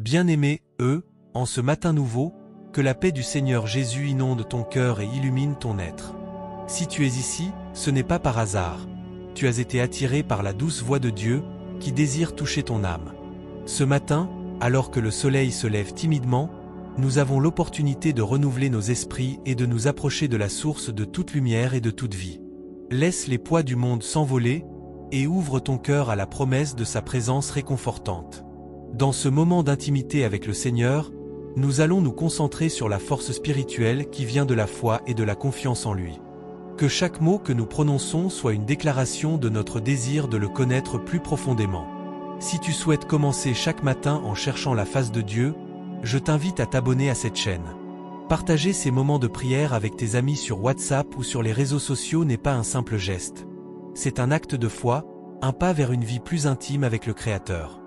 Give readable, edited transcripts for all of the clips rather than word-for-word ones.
Bien-aimé, en ce matin nouveau, que la paix du Seigneur Jésus inonde ton cœur et illumine ton être. Si tu es ici, ce n'est pas par hasard. Tu as été attiré par la douce voix de Dieu, qui désire toucher ton âme. Ce matin, alors que le soleil se lève timidement, nous avons l'opportunité de renouveler nos esprits et de nous approcher de la source de toute lumière et de toute vie. Laisse les poids du monde s'envoler, et ouvre ton cœur à la promesse de sa présence réconfortante. Dans ce moment d'intimité avec le Seigneur, nous allons nous concentrer sur la force spirituelle qui vient de la foi et de la confiance en lui. Que chaque mot que nous prononçons soit une déclaration de notre désir de le connaître plus profondément. Si tu souhaites commencer chaque matin en cherchant la face de Dieu, je t'invite à t'abonner à cette chaîne. Partager ces moments de prière avec tes amis sur WhatsApp ou sur les réseaux sociaux n'est pas un simple geste. C'est un acte de foi, un pas vers une vie plus intime avec le Créateur.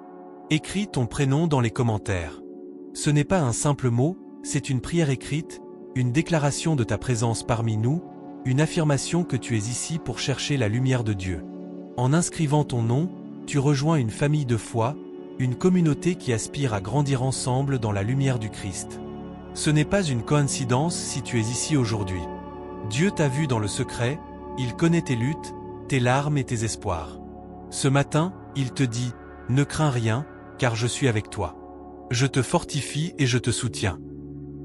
Écris ton prénom dans les commentaires. Ce n'est pas un simple mot, c'est une prière écrite, une déclaration de ta présence parmi nous, une affirmation que tu es ici pour chercher la lumière de Dieu. En inscrivant ton nom, tu rejoins une famille de foi, une communauté qui aspire à grandir ensemble dans la lumière du Christ. Ce n'est pas une coïncidence si tu es ici aujourd'hui. Dieu t'a vu dans le secret, il connaît tes luttes, tes larmes et tes espoirs. Ce matin, il te dit, ne crains rien, car je suis avec toi. Je te fortifie et je te soutiens.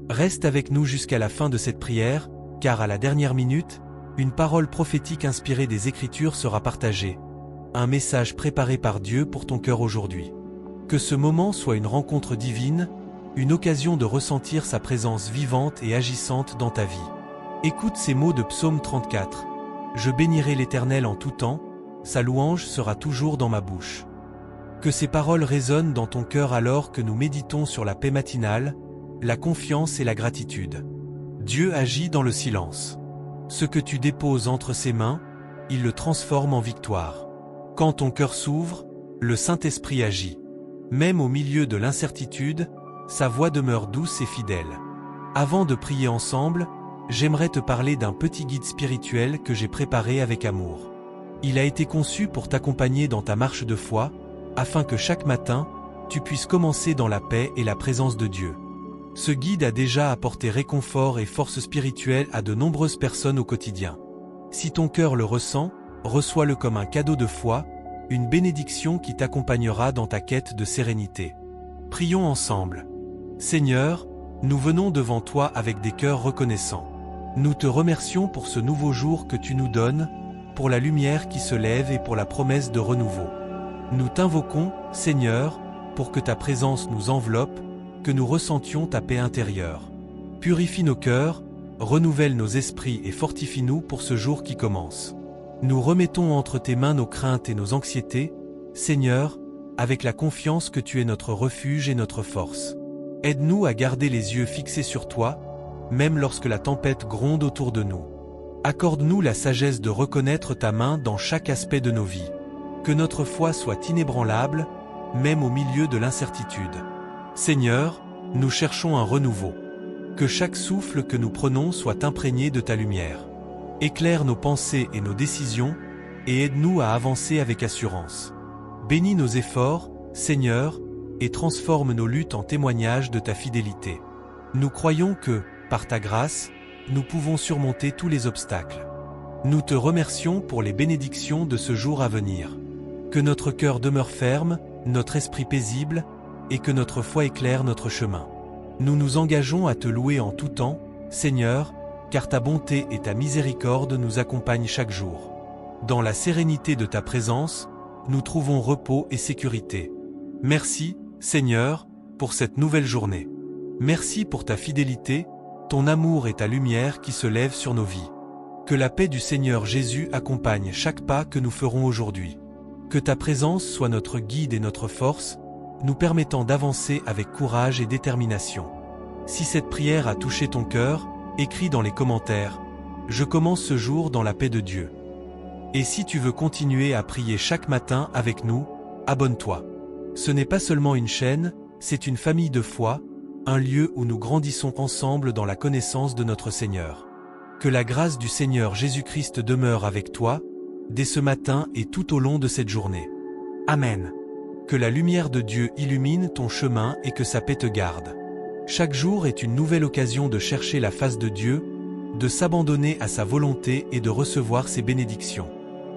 Reste avec nous jusqu'à la fin de cette prière, car à la dernière minute, une parole prophétique inspirée des Écritures sera partagée. Un message préparé par Dieu pour ton cœur aujourd'hui. Que ce moment soit une rencontre divine, une occasion de ressentir sa présence vivante et agissante dans ta vie. Écoute ces mots de Psaume 34. Je bénirai l'Éternel en tout temps, sa louange sera toujours dans ma bouche. Que ces paroles résonnent dans ton cœur alors que nous méditons sur la paix matinale, la confiance et la gratitude. Dieu agit dans le silence. Ce que tu déposes entre ses mains, il le transforme en victoire. Quand ton cœur s'ouvre, le Saint-Esprit agit. Même au milieu de l'incertitude, sa voix demeure douce et fidèle. Avant de prier ensemble, j'aimerais te parler d'un petit guide spirituel que j'ai préparé avec amour. Il a été conçu pour t'accompagner dans ta marche de foi, afin que chaque matin, tu puisses commencer dans la paix et la présence de Dieu. Ce guide a déjà apporté réconfort et force spirituelle à de nombreuses personnes au quotidien. Si ton cœur le ressent, reçois-le comme un cadeau de foi, une bénédiction qui t'accompagnera dans ta quête de sérénité. Prions ensemble. Seigneur, nous venons devant toi avec des cœurs reconnaissants. Nous te remercions pour ce nouveau jour que tu nous donnes, pour la lumière qui se lève et pour la promesse de renouveau. Nous t'invoquons, Seigneur, pour que ta présence nous enveloppe, que nous ressentions ta paix intérieure. Purifie nos cœurs, renouvelle nos esprits et fortifie-nous pour ce jour qui commence. Nous remettons entre tes mains nos craintes et nos anxiétés, Seigneur, avec la confiance que tu es notre refuge et notre force. Aide-nous à garder les yeux fixés sur toi, même lorsque la tempête gronde autour de nous. Accorde-nous la sagesse de reconnaître ta main dans chaque aspect de nos vies. Que notre foi soit inébranlable, même au milieu de l'incertitude. Seigneur, nous cherchons un renouveau. Que chaque souffle que nous prenons soit imprégné de ta lumière. Éclaire nos pensées et nos décisions, et aide-nous à avancer avec assurance. Bénis nos efforts, Seigneur, et transforme nos luttes en témoignages de ta fidélité. Nous croyons que, par ta grâce, nous pouvons surmonter tous les obstacles. Nous te remercions pour les bénédictions de ce jour à venir. Que notre cœur demeure ferme, notre esprit paisible, et que notre foi éclaire notre chemin. Nous nous engageons à te louer en tout temps, Seigneur, car ta bonté et ta miséricorde nous accompagnent chaque jour. Dans la sérénité de ta présence, nous trouvons repos et sécurité. Merci, Seigneur, pour cette nouvelle journée. Merci pour ta fidélité, ton amour et ta lumière qui se lèvent sur nos vies. Que la paix du Seigneur Jésus accompagne chaque pas que nous ferons aujourd'hui. Que ta présence soit notre guide et notre force, nous permettant d'avancer avec courage et détermination. Si cette prière a touché ton cœur, écris dans les commentaires « Je commence ce jour dans la paix de Dieu ». Et si tu veux continuer à prier chaque matin avec nous, abonne-toi. Ce n'est pas seulement une chaîne, c'est une famille de foi, un lieu où nous grandissons ensemble dans la connaissance de notre Seigneur. Que la grâce du Seigneur Jésus-Christ demeure avec toi, dès ce matin et tout au long de cette journée. Amen. Que la lumière de Dieu illumine ton chemin et que sa paix te garde. Chaque jour est une nouvelle occasion de chercher la face de Dieu, de s'abandonner à sa volonté et de recevoir ses bénédictions.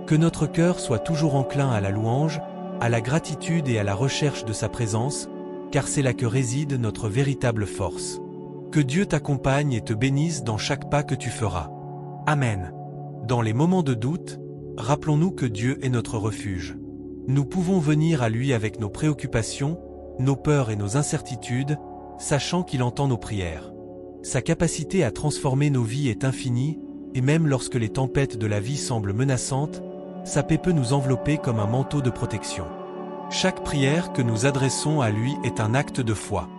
Que notre cœur soit toujours enclin à la louange, à la gratitude et à la recherche de sa présence, car c'est là que réside notre véritable force. Que Dieu t'accompagne et te bénisse dans chaque pas que tu feras. Amen. Dans les moments de doute, rappelons-nous que Dieu est notre refuge. Nous pouvons venir à lui avec nos préoccupations, nos peurs et nos incertitudes, sachant qu'il entend nos prières. Sa capacité à transformer nos vies est infinie, et même lorsque les tempêtes de la vie semblent menaçantes, sa paix peut nous envelopper comme un manteau de protection. Chaque prière que nous adressons à lui est un acte de foi.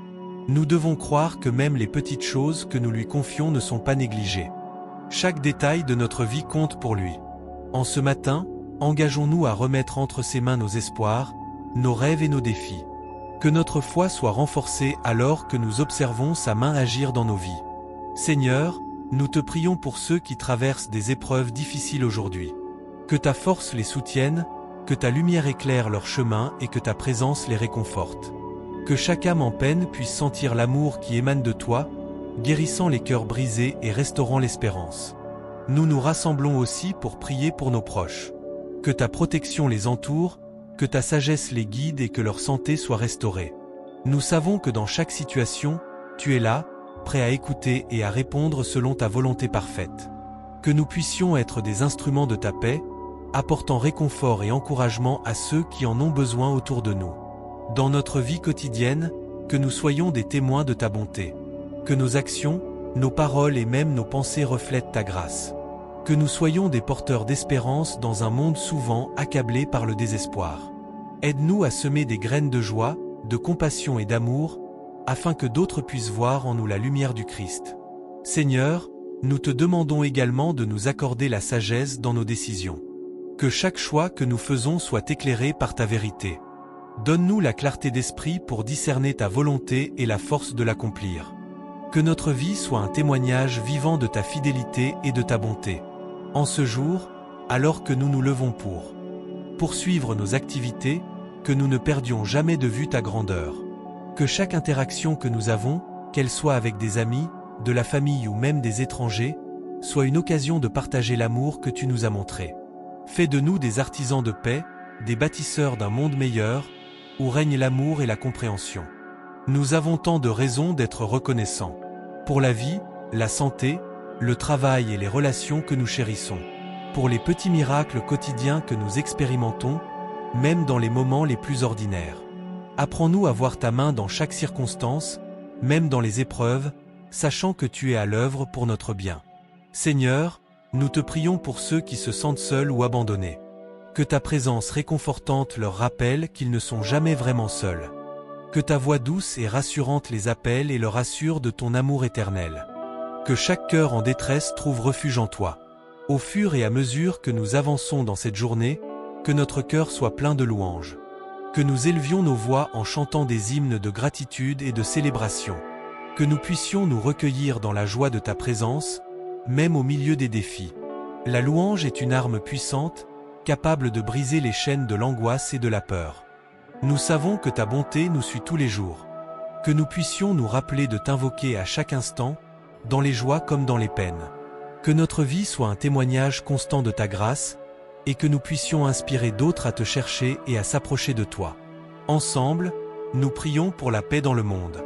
Nous devons croire que même les petites choses que nous lui confions ne sont pas négligées. Chaque détail de notre vie compte pour lui. En ce matin, engageons-nous à remettre entre ses mains nos espoirs, nos rêves et nos défis. Que notre foi soit renforcée alors que nous observons sa main agir dans nos vies. Seigneur, nous te prions pour ceux qui traversent des épreuves difficiles aujourd'hui. Que ta force les soutienne, que ta lumière éclaire leur chemin et que ta présence les réconforte. Que chaque âme en peine puisse sentir l'amour qui émane de toi, guérissant les cœurs brisés et restaurant l'espérance. Nous nous rassemblons aussi pour prier pour nos proches. Que ta protection les entoure, que ta sagesse les guide et que leur santé soit restaurée. Nous savons que dans chaque situation, tu es là, prêt à écouter et à répondre selon ta volonté parfaite. Que nous puissions être des instruments de ta paix, apportant réconfort et encouragement à ceux qui en ont besoin autour de nous. Dans notre vie quotidienne, que nous soyons des témoins de ta bonté. Que nos actions, nos paroles et même nos pensées reflètent ta grâce. Que nous soyons des porteurs d'espérance dans un monde souvent accablé par le désespoir. Aide-nous à semer des graines de joie, de compassion et d'amour, afin que d'autres puissent voir en nous la lumière du Christ. Seigneur, nous te demandons également de nous accorder la sagesse dans nos décisions. Que chaque choix que nous faisons soit éclairé par ta vérité. Donne-nous la clarté d'esprit pour discerner ta volonté et la force de l'accomplir. Que notre vie soit un témoignage vivant de ta fidélité et de ta bonté. En ce jour, alors que nous nous levons pour poursuivre nos activités, que nous ne perdions jamais de vue ta grandeur. Que chaque interaction que nous avons, qu'elle soit avec des amis, de la famille ou même des étrangers, soit une occasion de partager l'amour que tu nous as montré. Fais de nous des artisans de paix, des bâtisseurs d'un monde meilleur, où règne l'amour et la compréhension. Nous avons tant de raisons d'être reconnaissants. Pour la vie, la santé, le travail et les relations que nous chérissons. Pour les petits miracles quotidiens que nous expérimentons, même dans les moments les plus ordinaires. Apprends-nous à voir ta main dans chaque circonstance, même dans les épreuves, sachant que tu es à l'œuvre pour notre bien. Seigneur, nous te prions pour ceux qui se sentent seuls ou abandonnés. Que ta présence réconfortante leur rappelle qu'ils ne sont jamais vraiment seuls. Que ta voix douce et rassurante les appelle et leur assure de ton amour éternel. Que chaque cœur en détresse trouve refuge en toi. Au fur et à mesure que nous avançons dans cette journée, que notre cœur soit plein de louanges. Que nous élevions nos voix en chantant des hymnes de gratitude et de célébration. Que nous puissions nous recueillir dans la joie de ta présence, même au milieu des défis. La louange est une arme puissante, capable de briser les chaînes de l'angoisse et de la peur. Nous savons que ta bonté nous suit tous les jours. Que nous puissions nous rappeler de t'invoquer à chaque instant, dans les joies comme dans les peines. Que notre vie soit un témoignage constant de ta grâce, et que nous puissions inspirer d'autres à te chercher et à s'approcher de toi. Ensemble, nous prions pour la paix dans le monde.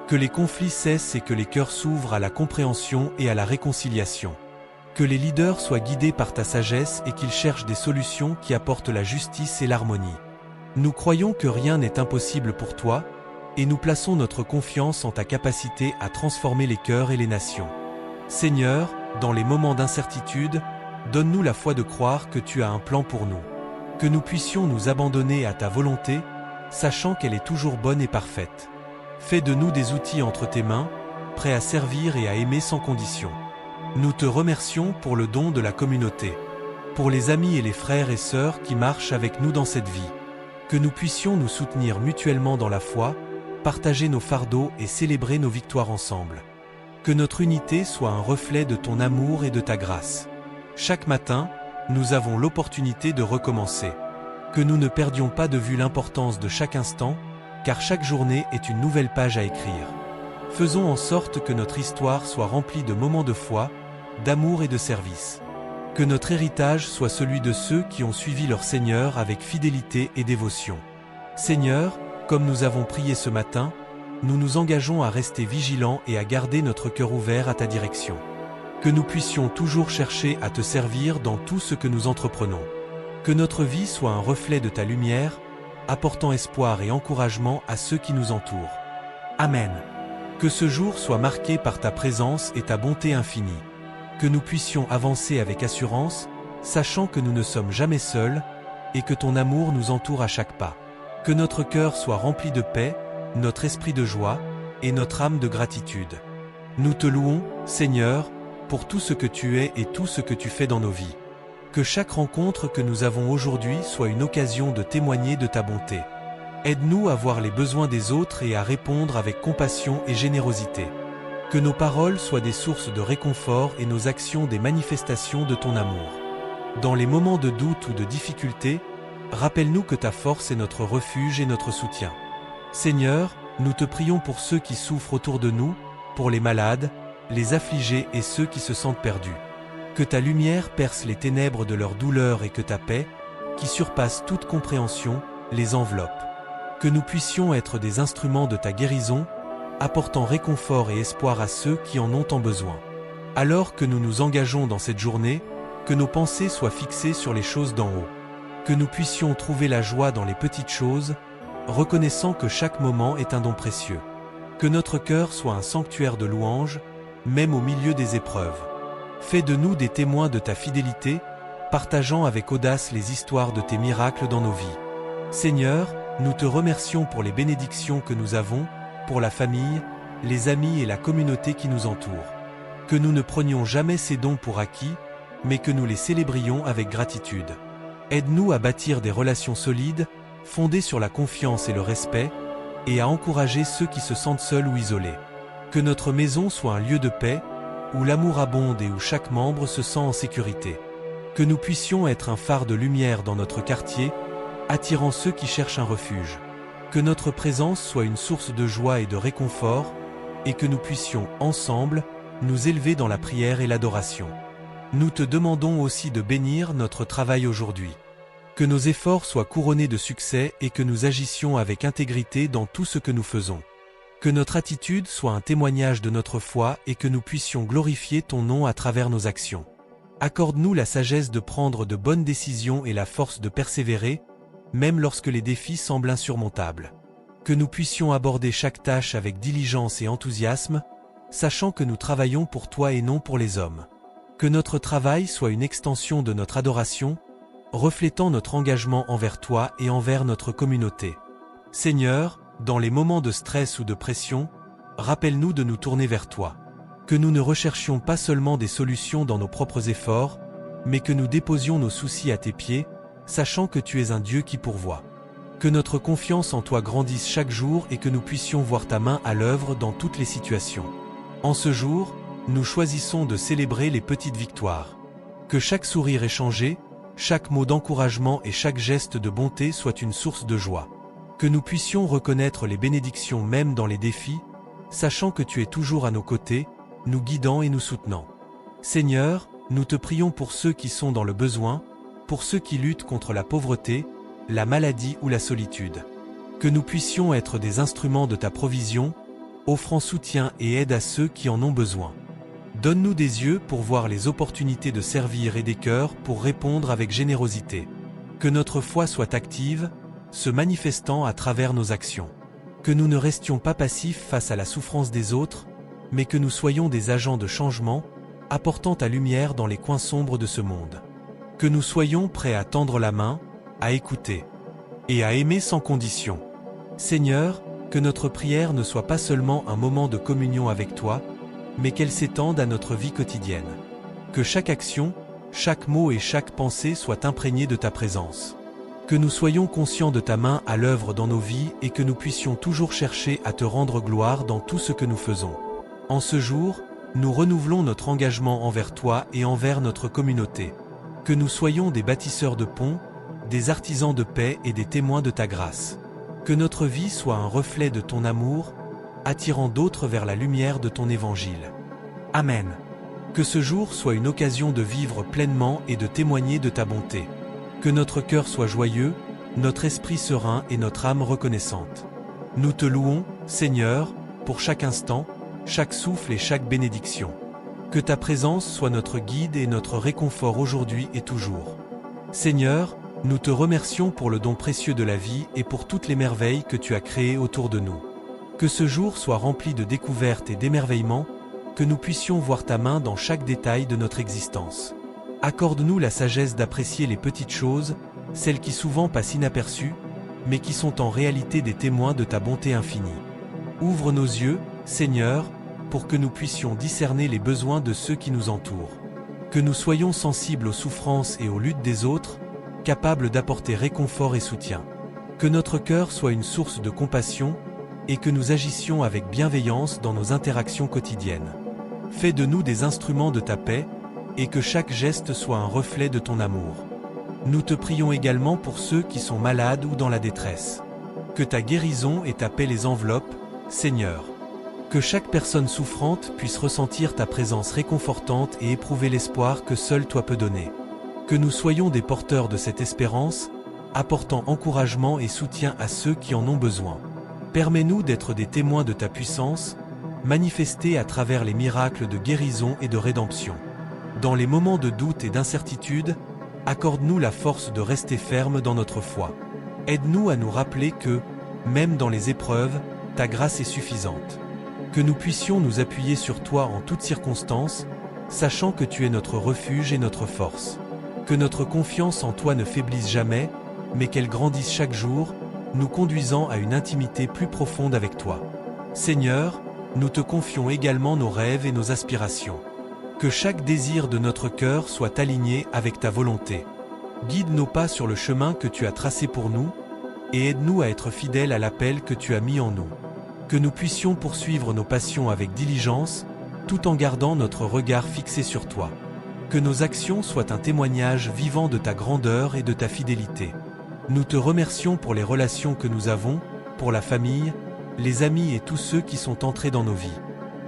Que les conflits cessent et que les cœurs s'ouvrent à la compréhension et à la réconciliation. Que les leaders soient guidés par ta sagesse et qu'ils cherchent des solutions qui apportent la justice et l'harmonie. Nous croyons que rien n'est impossible pour toi, et nous plaçons notre confiance en ta capacité à transformer les cœurs et les nations. Seigneur, dans les moments d'incertitude, donne-nous la foi de croire que tu as un plan pour nous. Que nous puissions nous abandonner à ta volonté, sachant qu'elle est toujours bonne et parfaite. Fais de nous des outils entre tes mains, prêts à servir et à aimer sans condition. Nous te remercions pour le don de la communauté, pour les amis et les frères et sœurs qui marchent avec nous dans cette vie. Que nous puissions nous soutenir mutuellement dans la foi, partager nos fardeaux et célébrer nos victoires ensemble. Que notre unité soit un reflet de ton amour et de ta grâce. Chaque matin, nous avons l'opportunité de recommencer. Que nous ne perdions pas de vue l'importance de chaque instant, car chaque journée est une nouvelle page à écrire. Faisons en sorte que notre histoire soit remplie de moments de foi, d'amour et de service. Que notre héritage soit celui de ceux qui ont suivi leur Seigneur avec fidélité et dévotion. Seigneur, comme nous avons prié ce matin, nous nous engageons à rester vigilants et à garder notre cœur ouvert à ta direction. Que nous puissions toujours chercher à te servir dans tout ce que nous entreprenons. Que notre vie soit un reflet de ta lumière, apportant espoir et encouragement à ceux qui nous entourent. Amen. Que ce jour soit marqué par ta présence et ta bonté infinie. Que nous puissions avancer avec assurance, sachant que nous ne sommes jamais seuls, et que ton amour nous entoure à chaque pas. Que notre cœur soit rempli de paix, notre esprit de joie, et notre âme de gratitude. Nous te louons, Seigneur, pour tout ce que tu es et tout ce que tu fais dans nos vies. Que chaque rencontre que nous avons aujourd'hui soit une occasion de témoigner de ta bonté. Aide-nous à voir les besoins des autres et à répondre avec compassion et générosité. Que nos paroles soient des sources de réconfort et nos actions des manifestations de ton amour. Dans les moments de doute ou de difficulté, rappelle-nous que ta force est notre refuge et notre soutien. Seigneur, nous te prions pour ceux qui souffrent autour de nous, pour les malades, les affligés et ceux qui se sentent perdus. Que ta lumière perce les ténèbres de leur douleur et que ta paix, qui surpasse toute compréhension, les enveloppe. Que nous puissions être des instruments de ta guérison, apportant réconfort et espoir à ceux qui en ont tant besoin. Alors que nous nous engageons dans cette journée, que nos pensées soient fixées sur les choses d'en haut. Que nous puissions trouver la joie dans les petites choses, reconnaissant que chaque moment est un don précieux. Que notre cœur soit un sanctuaire de louanges, même au milieu des épreuves. Fais de nous des témoins de ta fidélité, partageant avec audace les histoires de tes miracles dans nos vies. Seigneur, nous te remercions pour les bénédictions que nous avons, pour la famille, les amis et la communauté qui nous entourent. Que nous ne prenions jamais ces dons pour acquis, mais que nous les célébrions avec gratitude. Aide-nous à bâtir des relations solides, fondées sur la confiance et le respect, et à encourager ceux qui se sentent seuls ou isolés. Que notre maison soit un lieu de paix, où l'amour abonde et où chaque membre se sent en sécurité. Que nous puissions être un phare de lumière dans notre quartier, attirant ceux qui cherchent un refuge. Que notre présence soit une source de joie et de réconfort, et que nous puissions, ensemble, nous élever dans la prière et l'adoration. Nous te demandons aussi de bénir notre travail aujourd'hui. Que nos efforts soient couronnés de succès et que nous agissions avec intégrité dans tout ce que nous faisons. Que notre attitude soit un témoignage de notre foi et que nous puissions glorifier ton nom à travers nos actions. Accorde-nous la sagesse de prendre de bonnes décisions et la force de persévérer, même lorsque les défis semblent insurmontables. Que nous puissions aborder chaque tâche avec diligence et enthousiasme, sachant que nous travaillons pour toi et non pour les hommes. Que notre travail soit une extension de notre adoration, reflétant notre engagement envers toi et envers notre communauté. Seigneur, dans les moments de stress ou de pression, rappelle-nous de nous tourner vers toi. Que nous ne recherchions pas seulement des solutions dans nos propres efforts, mais que nous déposions nos soucis à tes pieds, sachant que tu es un Dieu qui pourvoit. Que notre confiance en toi grandisse chaque jour et que nous puissions voir ta main à l'œuvre dans toutes les situations. En ce jour, nous choisissons de célébrer les petites victoires. Que chaque sourire échangé, chaque mot d'encouragement et chaque geste de bonté soit une source de joie. Que nous puissions reconnaître les bénédictions même dans les défis, sachant que tu es toujours à nos côtés, nous guidant et nous soutenant. Seigneur, nous te prions pour ceux qui sont dans le besoin, pour ceux qui luttent contre la pauvreté, la maladie ou la solitude. Que nous puissions être des instruments de ta provision, offrant soutien et aide à ceux qui en ont besoin. Donne-nous des yeux pour voir les opportunités de servir et des cœurs pour répondre avec générosité. Que notre foi soit active, se manifestant à travers nos actions. Que nous ne restions pas passifs face à la souffrance des autres, mais que nous soyons des agents de changement, apportant ta lumière dans les coins sombres de ce monde. Que nous soyons prêts à tendre la main, à écouter et à aimer sans condition. Seigneur, que notre prière ne soit pas seulement un moment de communion avec toi, mais qu'elle s'étende à notre vie quotidienne. Que chaque action, chaque mot et chaque pensée soient imprégnés de ta présence. Que nous soyons conscients de ta main à l'œuvre dans nos vies et que nous puissions toujours chercher à te rendre gloire dans tout ce que nous faisons. En ce jour, nous renouvelons notre engagement envers toi et envers notre communauté. Que nous soyons des bâtisseurs de ponts, des artisans de paix et des témoins de ta grâce. Que notre vie soit un reflet de ton amour, attirant d'autres vers la lumière de ton évangile. Amen. Que ce jour soit une occasion de vivre pleinement et de témoigner de ta bonté. Que notre cœur soit joyeux, notre esprit serein et notre âme reconnaissante. Nous te louons, Seigneur, pour chaque instant, chaque souffle et chaque bénédiction. Que ta présence soit notre guide et notre réconfort aujourd'hui et toujours. Seigneur, nous te remercions pour le don précieux de la vie et pour toutes les merveilles que tu as créées autour de nous. Que ce jour soit rempli de découvertes et d'émerveillements, que nous puissions voir ta main dans chaque détail de notre existence. Accorde-nous la sagesse d'apprécier les petites choses, celles qui souvent passent inaperçues, mais qui sont en réalité des témoins de ta bonté infinie. Ouvre nos yeux, Seigneur, pour que nous puissions discerner les besoins de ceux qui nous entourent. Que nous soyons sensibles aux souffrances et aux luttes des autres, capables d'apporter réconfort et soutien. Que notre cœur soit une source de compassion, et que nous agissions avec bienveillance dans nos interactions quotidiennes. Fais de nous des instruments de ta paix, et que chaque geste soit un reflet de ton amour. Nous te prions également pour ceux qui sont malades ou dans la détresse. Que ta guérison et ta paix les enveloppent, Seigneur. Que chaque personne souffrante puisse ressentir ta présence réconfortante et éprouver l'espoir que seul toi peux donner. Que nous soyons des porteurs de cette espérance, apportant encouragement et soutien à ceux qui en ont besoin. Permets-nous d'être des témoins de ta puissance, manifestés à travers les miracles de guérison et de rédemption. Dans les moments de doute et d'incertitude, accorde-nous la force de rester ferme dans notre foi. Aide-nous à nous rappeler que, même dans les épreuves, ta grâce est suffisante. Que nous puissions nous appuyer sur toi en toutes circonstances, sachant que tu es notre refuge et notre force. Que notre confiance en toi ne faiblisse jamais, mais qu'elle grandisse chaque jour, nous conduisant à une intimité plus profonde avec toi. Seigneur, nous te confions également nos rêves et nos aspirations. Que chaque désir de notre cœur soit aligné avec ta volonté. Guide nos pas sur le chemin que tu as tracé pour nous, et aide-nous à être fidèles à l'appel que tu as mis en nous. Que nous puissions poursuivre nos passions avec diligence, tout en gardant notre regard fixé sur toi. Que nos actions soient un témoignage vivant de ta grandeur et de ta fidélité. Nous te remercions pour les relations que nous avons, pour la famille, les amis et tous ceux qui sont entrés dans nos vies.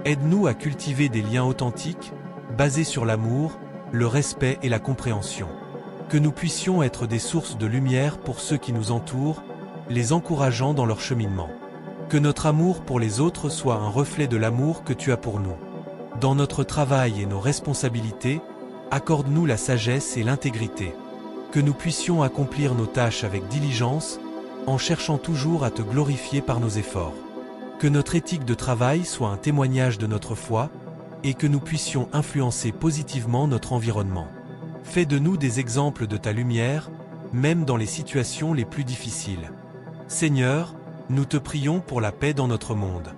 Aide-nous à cultiver des liens authentiques, basés sur l'amour, le respect et la compréhension. Que nous puissions être des sources de lumière pour ceux qui nous entourent, les encourageant dans leur cheminement. Que notre amour pour les autres soit un reflet de l'amour que tu as pour nous. Dans notre travail et nos responsabilités, accorde-nous la sagesse et l'intégrité. Que nous puissions accomplir nos tâches avec diligence, en cherchant toujours à te glorifier par nos efforts. Que notre éthique de travail soit un témoignage de notre foi, et que nous puissions influencer positivement notre environnement. Fais de nous des exemples de ta lumière, même dans les situations les plus difficiles. Seigneur, nous te prions pour la paix dans notre monde.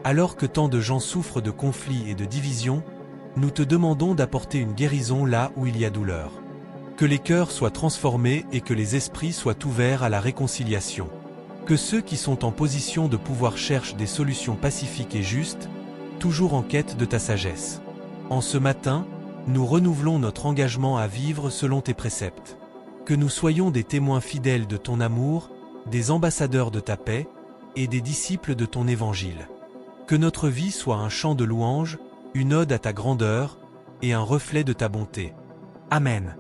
Alors que tant de gens souffrent de conflits et de divisions, nous te demandons d'apporter une guérison là où il y a douleur. Que les cœurs soient transformés et que les esprits soient ouverts à la réconciliation. Que ceux qui sont en position de pouvoir cherchent des solutions pacifiques et justes, toujours en quête de ta sagesse. En ce matin, nous renouvelons notre engagement à vivre selon tes préceptes. Que nous soyons des témoins fidèles de ton amour, des ambassadeurs de ta paix, et des disciples de ton évangile. Que notre vie soit un chant de louange, une ode à ta grandeur, et un reflet de ta bonté. Amen.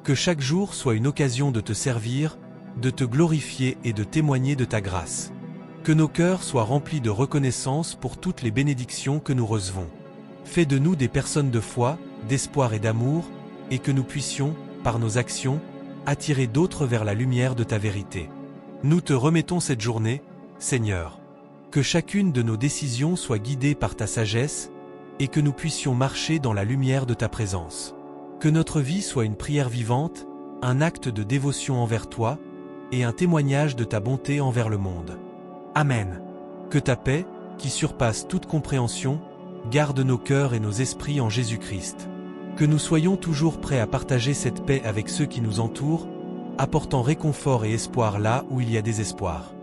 Que chaque jour soit une occasion de te servir, de te glorifier et de témoigner de ta grâce. Que nos cœurs soient remplis de reconnaissance pour toutes les bénédictions que nous recevons. Fais de nous des personnes de foi, d'espoir et d'amour, et que nous puissions, par nos actions, attirer d'autres vers la lumière de ta vérité. Nous te remettons cette journée, Seigneur. Que chacune de nos décisions soit guidée par ta sagesse, et que nous puissions marcher dans la lumière de ta présence. Que notre vie soit une prière vivante, un acte de dévotion envers toi, et un témoignage de ta bonté envers le monde. Amen. Que ta paix, qui surpasse toute compréhension, garde nos cœurs et nos esprits en Jésus-Christ. Que nous soyons toujours prêts à partager cette paix avec ceux qui nous entourent, apportant réconfort et espoir là où il y a désespoir.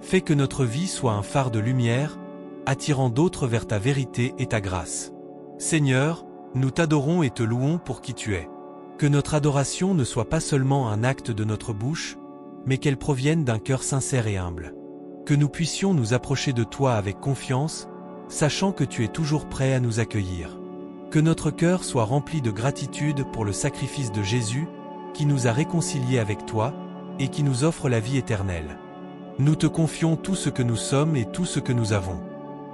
Fais que notre vie soit un phare de lumière, attirant d'autres vers ta vérité et ta grâce. Seigneur, nous t'adorons et te louons pour qui tu es. Que notre adoration ne soit pas seulement un acte de notre bouche, mais qu'elle provienne d'un cœur sincère et humble. Que nous puissions nous approcher de toi avec confiance, sachant que tu es toujours prêt à nous accueillir. Que notre cœur soit rempli de gratitude pour le sacrifice de Jésus, qui nous a réconciliés avec toi, et qui nous offre la vie éternelle. Nous te confions tout ce que nous sommes et tout ce que nous avons.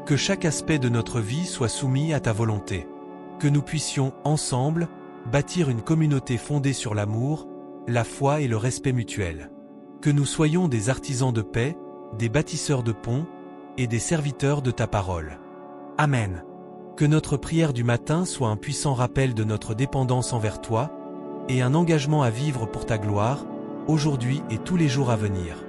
Que chaque aspect de notre vie soit soumis à ta volonté. Que nous puissions, ensemble, bâtir une communauté fondée sur l'amour, la foi et le respect mutuel. Que nous soyons des artisans de paix, des bâtisseurs de ponts, et des serviteurs de ta parole. Amen. Que notre prière du matin soit un puissant rappel de notre dépendance envers toi, et un engagement à vivre pour ta gloire, aujourd'hui et tous les jours à venir.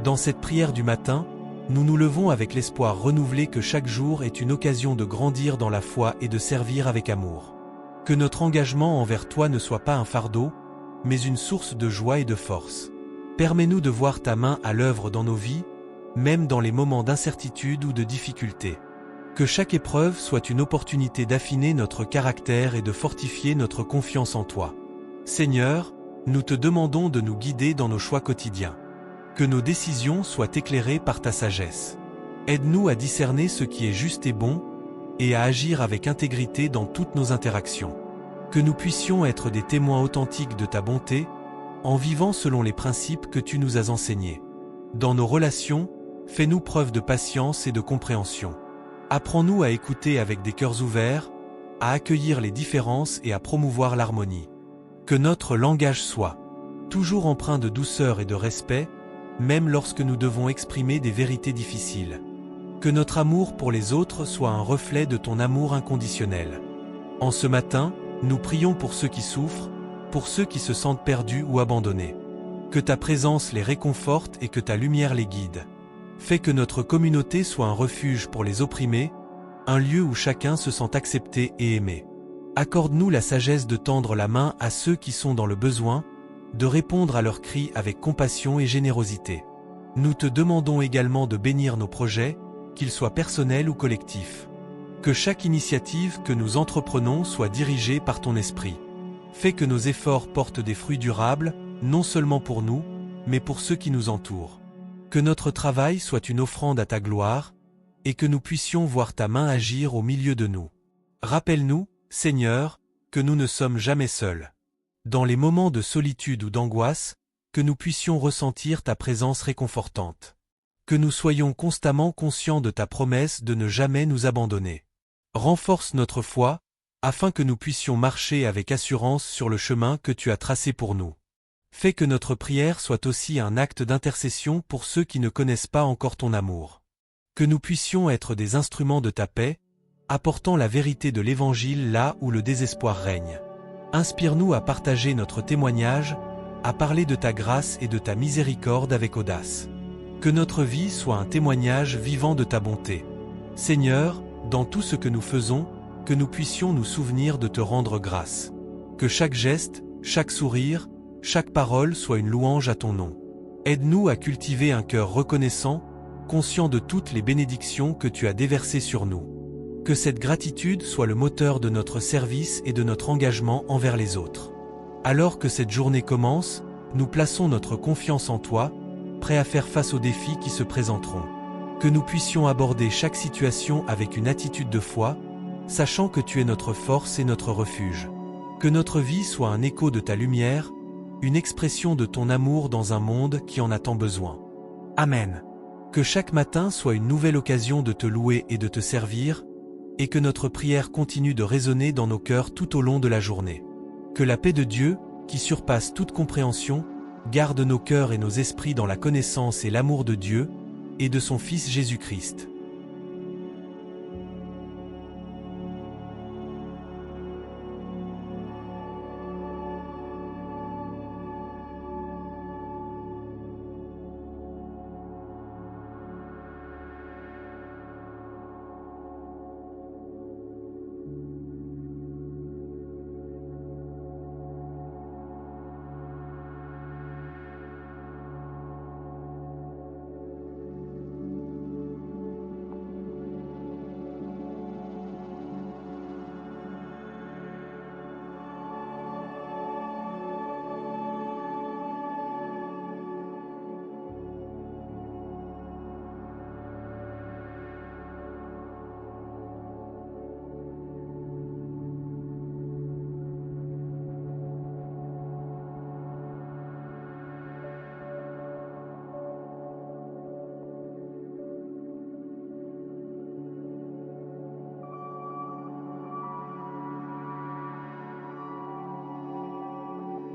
Dans cette prière du matin, nous nous levons avec l'espoir renouvelé que chaque jour est une occasion de grandir dans la foi et de servir avec amour. Que notre engagement envers toi ne soit pas un fardeau, mais une source de joie et de force. Permets-nous de voir ta main à l'œuvre dans nos vies, même dans les moments d'incertitude ou de difficulté. Que chaque épreuve soit une opportunité d'affiner notre caractère et de fortifier notre confiance en toi. Seigneur, nous te demandons de nous guider dans nos choix quotidiens. Que nos décisions soient éclairées par ta sagesse. Aide-nous à discerner ce qui est juste et bon, et à agir avec intégrité dans toutes nos interactions. Que nous puissions être des témoins authentiques de ta bonté, en vivant selon les principes que tu nous as enseignés. Dans nos relations, fais-nous preuve de patience et de compréhension. Apprends-nous à écouter avec des cœurs ouverts, à accueillir les différences et à promouvoir l'harmonie. Que notre langage soit toujours empreint de douceur et de respect, même lorsque nous devons exprimer des vérités difficiles. Que notre amour pour les autres soit un reflet de ton amour inconditionnel. En ce matin, nous prions pour ceux qui souffrent, pour ceux qui se sentent perdus ou abandonnés. Que ta présence les réconforte et que ta lumière les guide. Fais que notre communauté soit un refuge pour les opprimés, un lieu où chacun se sent accepté et aimé. Accorde-nous la sagesse de tendre la main à ceux qui sont dans le besoin, de répondre à leurs cris avec compassion et générosité. Nous te demandons également de bénir nos projets, qu'ils soient personnels ou collectifs. Que chaque initiative que nous entreprenons soit dirigée par ton esprit. Fais que nos efforts portent des fruits durables, non seulement pour nous, mais pour ceux qui nous entourent. Que notre travail soit une offrande à ta gloire, et que nous puissions voir ta main agir au milieu de nous. Rappelle-nous, Seigneur, que nous ne sommes jamais seuls. Dans les moments de solitude ou d'angoisse, que nous puissions ressentir ta présence réconfortante. Que nous soyons constamment conscients de ta promesse de ne jamais nous abandonner. Renforce notre foi, afin que nous puissions marcher avec assurance sur le chemin que tu as tracé pour nous. Fais que notre prière soit aussi un acte d'intercession pour ceux qui ne connaissent pas encore ton amour. Que nous puissions être des instruments de ta paix, apportant la vérité de l'Évangile là où le désespoir règne. Inspire-nous à partager notre témoignage, à parler de ta grâce et de ta miséricorde avec audace. Que notre vie soit un témoignage vivant de ta bonté. Seigneur, dans tout ce que nous faisons, que nous puissions nous souvenir de te rendre grâce. Que chaque geste, chaque sourire, chaque parole soit une louange à ton nom. Aide-nous à cultiver un cœur reconnaissant, conscient de toutes les bénédictions que tu as déversées sur nous. Que cette gratitude soit le moteur de notre service et de notre engagement envers les autres. Alors que cette journée commence, nous plaçons notre confiance en toi, prêts à faire face aux défis qui se présenteront. Que nous puissions aborder chaque situation avec une attitude de foi, sachant que tu es notre force et notre refuge. Que notre vie soit un écho de ta lumière, une expression de ton amour dans un monde qui en a tant besoin. Amen. Que chaque matin soit une nouvelle occasion de te louer et de te servir, et que notre prière continue de résonner dans nos cœurs tout au long de la journée. Que la paix de Dieu, qui surpasse toute compréhension, garde nos cœurs et nos esprits dans la connaissance et l'amour de Dieu, et de son Fils Jésus-Christ.